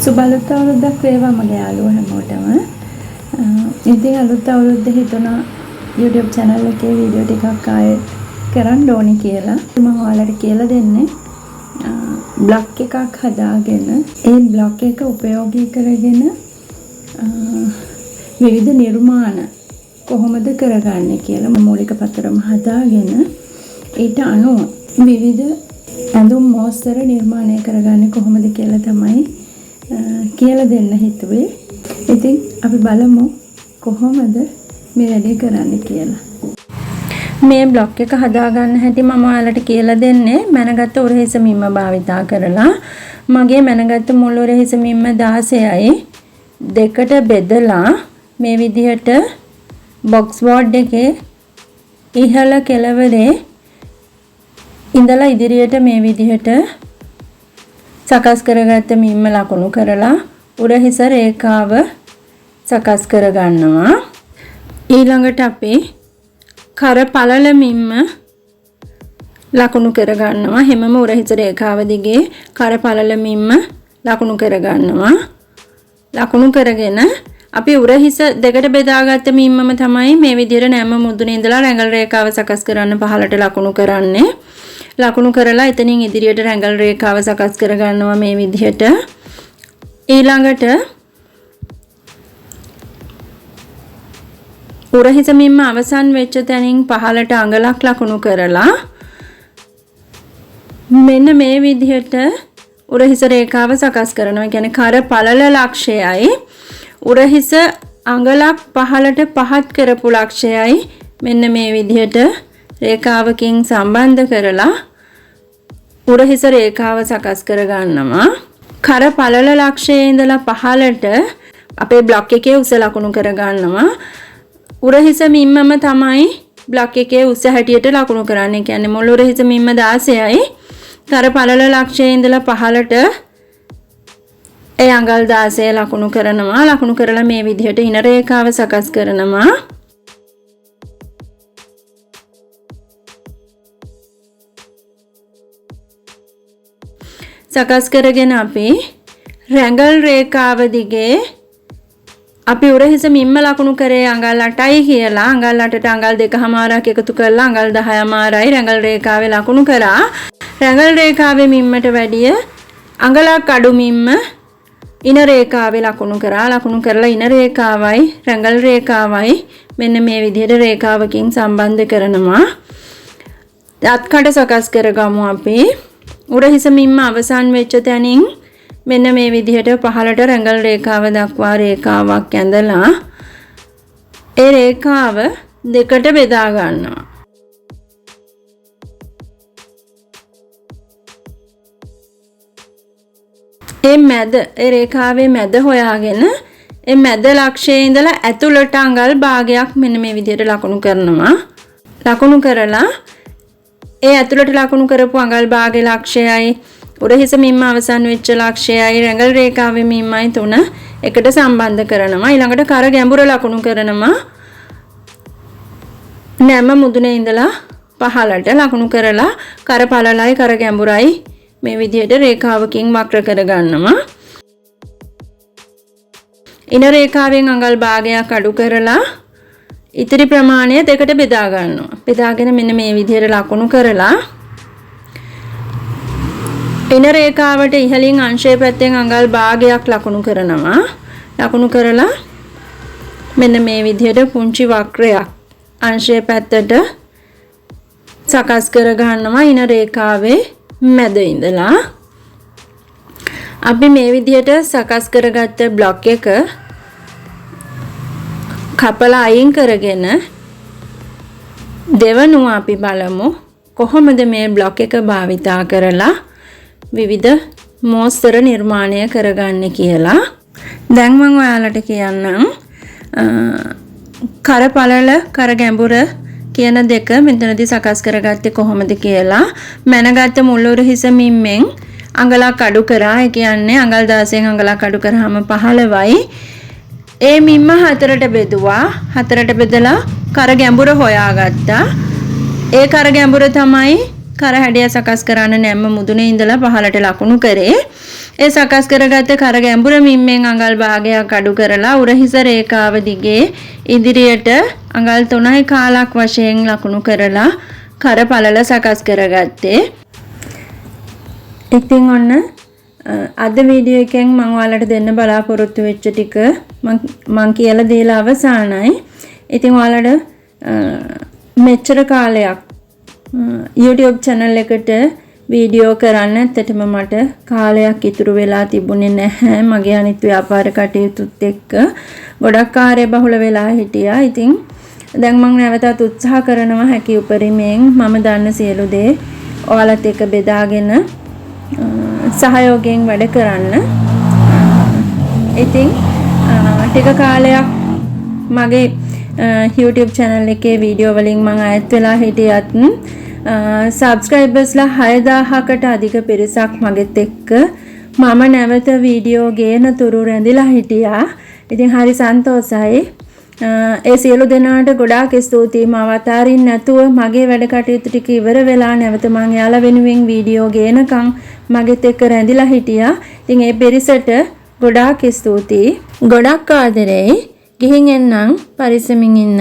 සුබ අලුත් අවුරුද්දක් වේවා මගේ යාළුවෝ හැමෝටම. ඉතින් අලුත් අවුරුද්දේ හිතුණා YouTube channel එකේ වීඩියෝ ටිකක් ආයේ කරන්න ඕනි කියලා. මම ඔයාලට කියලා දෙන්නේ බ්ලොග් එකක් හදාගෙන ඒ බ්ලොග් එක උපයෝගී කරගෙන විවිධ නිර්මාණ කොහොමද කරගන්නේ කියලා මූලික පතරම හදාගෙන ඊට අනුව විවිධ ඇඳුම් මෝස්තර නිර්මාණය කරගන්නේ කොහොමද කියලා තමයි කියලා දෙන්න හිතුවේ. ඉතින් අපි බලමු කොහොමද මේ වැඩේ කරන්න කියලා. මේ බ්ලොග් එක හදාගන්න හැටි මම ඔයාලට කියලා දෙන්නේ මැනගත්තු උරහිස මිම්ම භාවිතා කරලා. මගේ මැනගත්තු මුල් උරහිස මිම්ම 16යි දෙකට බෙදලා මේ විදිහට බොක්ස් බෝඩ් එකේ ඉහළ කෙළවරේ ඉඳලා ඉදිරියට මේ විදිහට සකස් කරගත්ත මිම්ම ලකුණු කරලා උරහිස රේඛාව සකස් කරගන්නවා. ඊළඟට අපි කර පළල මිම්ම ලකුණු කරගන්නවා. හැමම උරහිස රේඛාව දිගේ කර පළල මිම්ම ලකුණු කරගන්නවා. ලකුණු කරගෙන අපි උරහිස දෙකට බෙදාගත්ත මිම්මම තමයි මේ විදිහට නැම මුදුනේ ඉඳලා රැඟල් රේඛාව සකස් කරන්න පහළට ලකුණු කරන්නේ. ලකුණු කරලා එතනින් ඉදිරියට රැඟල් රේඛාව සකස් කරගන්නවා මේ විදිහට. ඊළඟට උරහිස මිම්ම අවසන් වෙච්ච තැනින් පහළට අඟලක් ලකුණු කරලා මෙන්න මේ විදිහට උරහිස රේඛාව සකස් කරනවා. කියන්නේ කර පළල ලක්ෂයයි උරහිස අඟලක් පහළට පහත් කරපු ලක්ෂයයි මෙන්න මේ විදිහට රේඛාවකින් සම්බන්ධ කරලා උරහිස රේඛාව සකස් කරගන්නවා. කර පළල ලක්ෂයේ ඉඳලා පහළට අපේ බ්ලොක් එකේ උස ලකුණු කරගන්නවා. උරහිස මිම්මම තමයි බ්ලොක් එකේ උස හැටියට ලකුණු කරන්නේ. කියන්නේ මුල් උරහිස මිම්ම 16යි. කර පළල ලක්ෂයේ ඉඳලා පහළට ඒ අඟල් 16 ලකුණු කරනවා. ලකුණු කරලා මේ විදිහට ඉන රේඛාව සකස් කරනවා. සකස් කරගෙන අපි රැඟල් රේඛාව දිගේ අපි උරහිස මිම්ම ලකුණු කරේ අඟල් 8යි කියලා. අඟල් 8ට අඟල් 2මාරක් එකතු කරලා අඟල් 10මාරයි රැඟල් රේඛාවේ ලකුණු කරා. රැඟල් රේඛාවේ මිම්මට වැඩිය අඟලක් අඩු මිම්ම ඉන රේඛාවේ ලකුණු කරා. ලකුණු කරලා ඉන රේඛාවයි රැඟල් රේඛාවයි මෙන්න මේ විදිහට රේඛාවකින් සම්බන්ධ කරනවා. අත්කඩ සකස් කරගමු අපි. උරහිස මිම්ම අවසන් වෙච්ච තැනින් මෙන්න මේ විදිහට පහළට රැඟල් රේඛාව දක්වා රේඛාවක් ඇඳලා ඒ රේඛාව දෙකට බෙදා ගන්නවා. ඒ රේඛාවේ මැද හොයාගෙන ඒ මැද ලක්ෂයේ ඉඳලා ඇතුළට අඟල් භාගයක් මෙන්න මේ විදිහට ලකුණු කරනවා. ලකුණු කරලා ඒ ඇතුළට ලකුණු කරපු අඟල් භාගයේ ලක්ෂයයි උරහිස මිම්ම අවසන් වෙච්ච ලක්ෂයයි රැඟල් රේඛාවේ මිම්මයි තුන එකට සම්බන්ධ කරනවා. ඊළඟට කර ගැඹුර ලකුණු කරනවා. නැම මුදුනේ ඉඳලා පහළට ලකුණු කරලා කර පළලයි කර ගැඹුරයි මේ විදිහට රේඛාවකින් වක්‍ර කරගන්නවා. ඉන රේඛාවෙන් අඟල් භාගයක් අඩු කරලා ඉතිරි ප්‍රමාණය දෙකට බෙදා ගන්නවා. බෙදාගෙන මෙන්න මේ විදිහට ලකුණු කරලා ඉන රේඛාවට ඉහළින් අංශය පැත්තෙන් අඟල් භාගයක් ලකුණු කරනවා. ලකුණු කරලා මෙන්න මේ විදිහට පුංචි වක්‍රයක් අංශය පැත්තට සකස් කර ගන්නවා ඉන රේඛාවේ මැද ඉඳලා. අපි මේ විදිහට සකස් කරගත්ත බ්ලොක් එක කපලා අයින් කරගෙන දෙවනුව අපි බලමු කොහොමද මේ බ්ලොක් එක භාවිතා කරලා විවිධ මෝස්තර නිර්මාණය කරගන්නේ කියලා. දැන් මම ඔයාලට කියන්නම් කර පළල කර ගැඹුර කියන දෙක මෙතනදී සකස් කරගත්තේ කොහොමද කියලා. මැනගත්ත මුල් උරහිස මිම්මෙන් අඟලක් අඩු කරා. ඒ කියන්නේ අඟල් 16න් අඟලක් අඩු කරාම 15යි. ඒ මිම්ම හතරට බෙදුවා. හතරට බෙදලා කර ගැඹුර හොයාගත්තා. ඒ කර ගැඹුර තමයි කර හැඩය සකස් කරන්න නැම්ම මුදුනේ ඉඳලා පහළට ලකුණු කරේ. ඒ සකස් කරගත්ත කර ගැඹුර මිම්මෙන් අඟල් භාගයක් අඩු කරලා උරහිස රේඛාව දිගේ ඉදිරියට අඟල් 3යි කාලක් වශයෙන් ලකුණු කරලා කර පළල සකස් කරගත්තේ. ඉතින් ඔන්න අද වීඩියෝ එකෙන් මම ඔයාලට දෙන්න බලාපොරොත්තු වෙච්ච ටික මම කියලා දීලා අවසానයි. ඉතින් ඔයාලට මෙච්චර කාලයක් YouTube channel එකට වීඩියෝ කරන්න ඇත්තටම මට කාලයක් ඉතුරු වෙලා තිබුණේ නැහැ. මගේ අනිත් ව්‍යාපාර කටයුතුත් එක්ක ගොඩක් කාර්ය බහුල වෙලා හිටියා. ඉතින් දැන් මම නැවතත් උත්සාහ කරනවා හැකි උපරිමයෙන් මම දන්න සියලු දේ ඔයාලත් එක්ක බෙදාගෙන සහයෝගයෙන් වැඩ කරන්න. ඉතින් ටික කාලයක් මගේ YouTube channel එකේ වීඩියෝ වලින් මම අයත් වෙලා හිටියත් subscribersලා 6000කට අධික පිරිසක් මගෙත් එක්ක මම නැවත වීඩියෝ ගේන තුරු රැඳිලා හිටියා. ඉතින් හරි සන්තෝෂයි. ඒ සියලු දෙනාට ගොඩාක් ස්තුතියි. මම අතාරින්න නැතුව මගේ වැඩ කටයුතු ටික ඉවර වෙලා නැවත මම යාලා වෙනුවෙන් වීඩියෝ ගේනකම් මගෙත් එක්ක රැඳිලා හිටියා. ඉතින් ඒ පිරිසට ගොඩාක් ස්තුතියි. ගොඩක් ආදරෙයි. ගිහින් එන්නම් පරිස්සමින් ඉන්න.